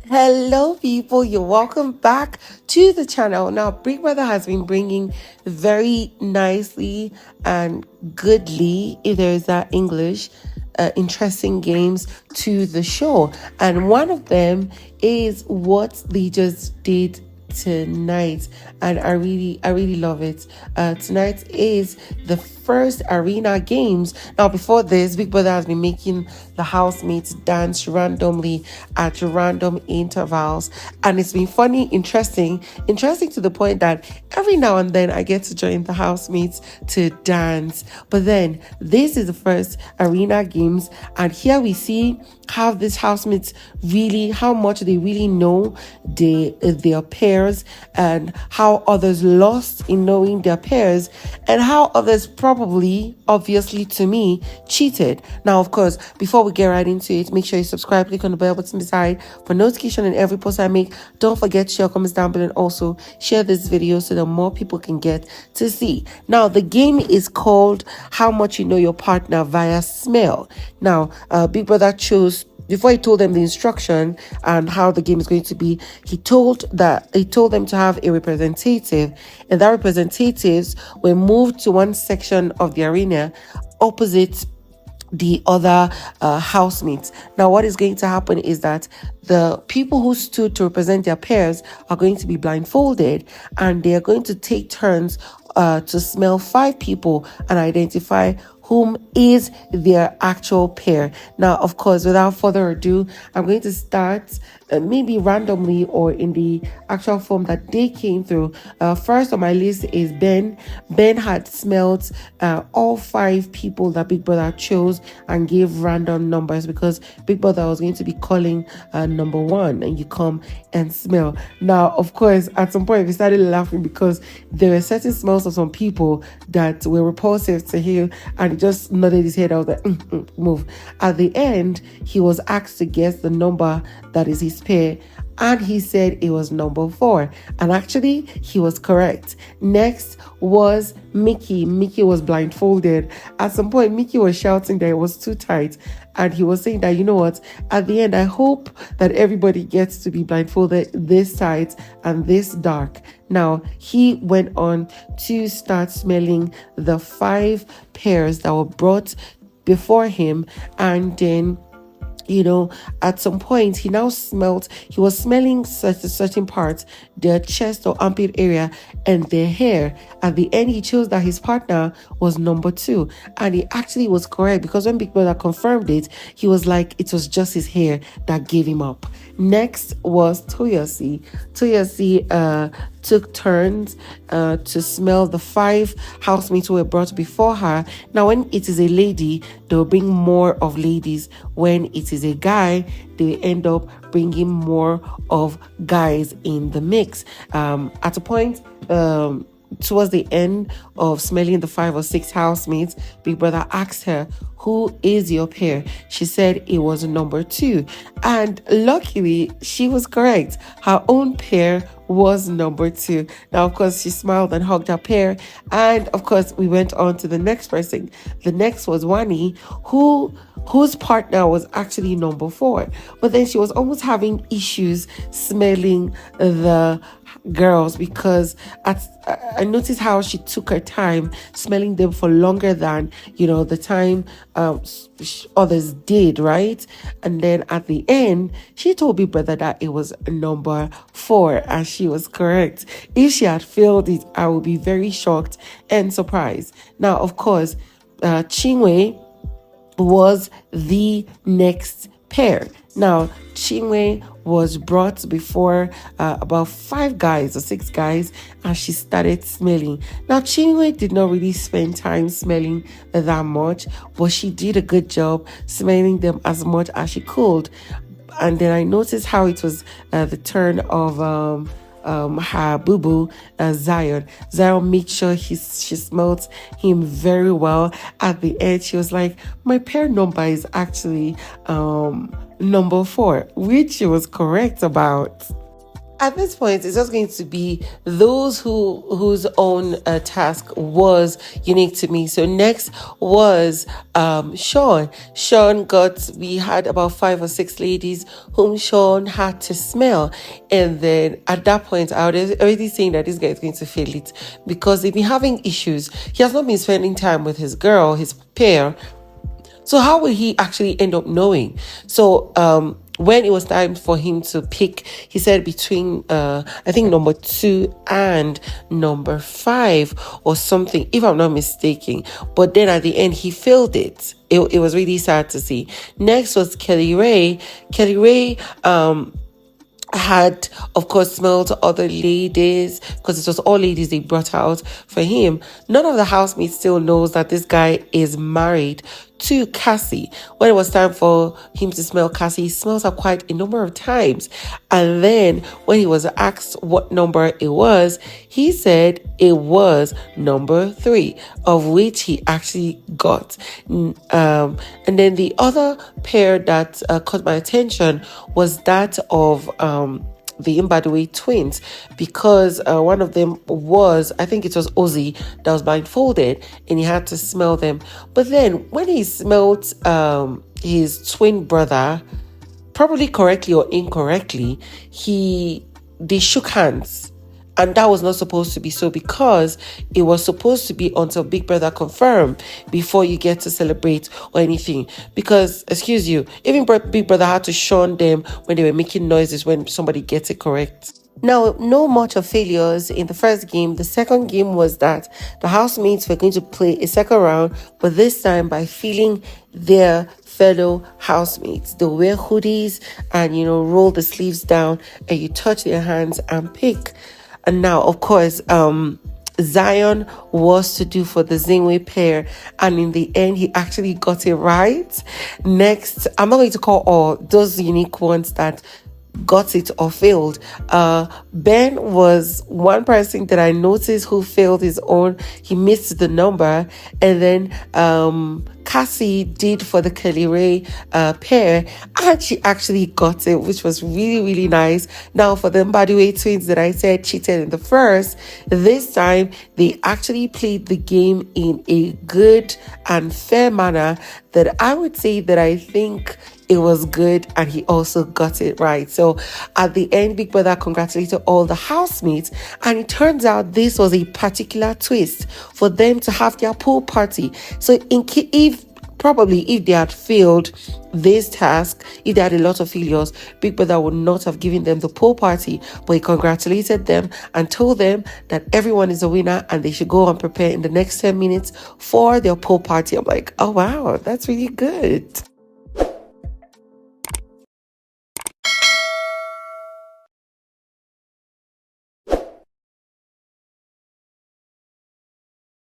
Hello, people. You're welcome back to the channel. Now, Big Brother has been bringing very nicely and goodly, if there is that English, interesting games to the show. And one of them is what they just did tonight, and I really love it. Tonight is the first arena games. Now, before this, Big Brother has been making the housemates dance randomly at random intervals, and it's been funny, interesting to the point that every now and then I get to join the housemates to dance. But then this is the first arena games, and here we see how these housemates how much they really know their pairs, and how others lost in knowing their pairs, and how others probably, obviously to me, cheated. Now, of course, before we get right into it, make sure you subscribe, click on the bell button beside for notification in every post I make. Don't forget to share comments down below, and also share this video so that more people can get to see. Now, the game is called How Much You Know Your Partner Via Smell. Now, Big Brother chose, before he told them the instruction and how the game is going to be, he told them to have a representative, and that representatives were moved to one section of the arena opposite the other housemates. Now, what is going to happen is that the people who stood to represent their pairs are going to be blindfolded, and they are going to take turns to smell 5 people and identify whom is their actual pair. Now, of course, without further ado, I'm going to start maybe randomly or in the actual form that they came through. First on my list is Ben. Ben had smelled all 5 people that Big Brother chose and gave random numbers, because Big Brother was going to be calling number 1, and you come and smell. Now, of course, at some point we started laughing because there were certain smells of some people that were repulsive to him, and he just nodded his head. I was like, move. At the end, he was asked to guess the number that is his pair, and he said it was number 4, and actually he was correct. Next was Mickey. Mickey was blindfolded. At some point, Mickey was shouting that it was too tight, and he was saying that, you know what, at the end, I hope that everybody gets to be blindfolded this tight and this dark. Now, he went on to start smelling the 5 pairs that were brought before him, and then, at some point, he was smelling certain parts, their chest or armpit area, and their hair. At the end, he chose that his partner was number 2. And he actually was correct, because when Big Brother confirmed it, he was like, it was just his hair that gave him up. Next was Toyosi. Toyosi took turns to smell the 5 housemates who were brought before her. Now, when it is a lady, they will bring more of ladies. When it is a guy, they end up bringing more of guys in the mix. At a point, towards the end of smelling the 5 or 6 housemates, Big Brother asked her, who is your pair? She said it was number 2. And luckily, she was correct. Her own pair was number 2. Now, of course, she smiled and hugged her pair. And of course, we went on to the next person. The next was Wani, whose partner was actually number 4. But then she was almost having issues smelling the girls, because I noticed how she took her time smelling them for longer than the time others did, right? And then at the end, she told Big Brother that it was number 4, and she was correct. If she had failed it, I would be very shocked and surprised. Now, of course, Chinwe was the next pair. Now, Chinwe was brought before about 5 guys or 6 guys, and she started smelling. Now, Chinwe did not really spend time smelling that much, but she did a good job smelling them as much as she could. And then I noticed how it was the turn of her boo-boo, Zion. Zion made sure she smelled him very well. At the end, she was like, my pair number is actually number 4, which she was correct about. At this point, it's just going to be those whose own task was unique to me. So next was Shaun. We had about 5 or 6 ladies whom Shaun had to smell. And then at that point, I was already saying that this guy is going to fail it because they've been having issues. He has not been spending time with his girl, his pair. So how will he actually end up knowing? So when it was time for him to pick, he said between I think number 2 and number 5 or something, if I'm not mistaken. But then at the end he failed it. It was really sad to see. Next was Kelly Ray. Kelly Ray had, of course, smelled other ladies because it was all ladies they brought out for him. None of the housemates still knows that this guy is married to Cassie. When it was time for him to smell Cassie, he smells her quite a number of times. And then when he was asked what number it was, he said it was number 3, of which he actually got. And then the other pair that caught my attention was that of the Mbadwe twins, because one of them was, I think it was Ocee, that was blindfolded and he had to smell them. But then when he smelled his twin brother, probably correctly or incorrectly, they shook hands. And that was not supposed to be so, because it was supposed to be until Big Brother confirmed before you get to celebrate or anything. Because, excuse you, even Big Brother had to shun them when they were making noises when somebody gets it correct. Now, no much of failures in the first game. The second game was that the housemates were going to play a second round, but this time by feeling their fellow housemates. They'll wear hoodies and, roll the sleeves down, and you touch their hands and pick. And now, of course, Zion was to do for the Zingwe pair, and in the end, he actually got it right. Next, I'm not going to call all those unique ones that got it or failed. Ben was one person that I noticed who failed his own. He missed the number, and then Cassie did for the Kelly Ray pair, and she actually got it, which was really, really nice. Now, for the Mbadiwe twins that I said cheated in the first, this time they actually played the game in a good and fair manner that I would say that I think it was good, and he also got it right. So at the end, Big Brother congratulated all the housemates, and it turns out this was a particular twist for them to have their pool party. So if they had failed this task, if they had a lot of failures, Big Brother would not have given them the pool party, but he congratulated them and told them that everyone is a winner and they should go and prepare in the next 10 minutes for their pool party. I'm like, oh wow, that's really good.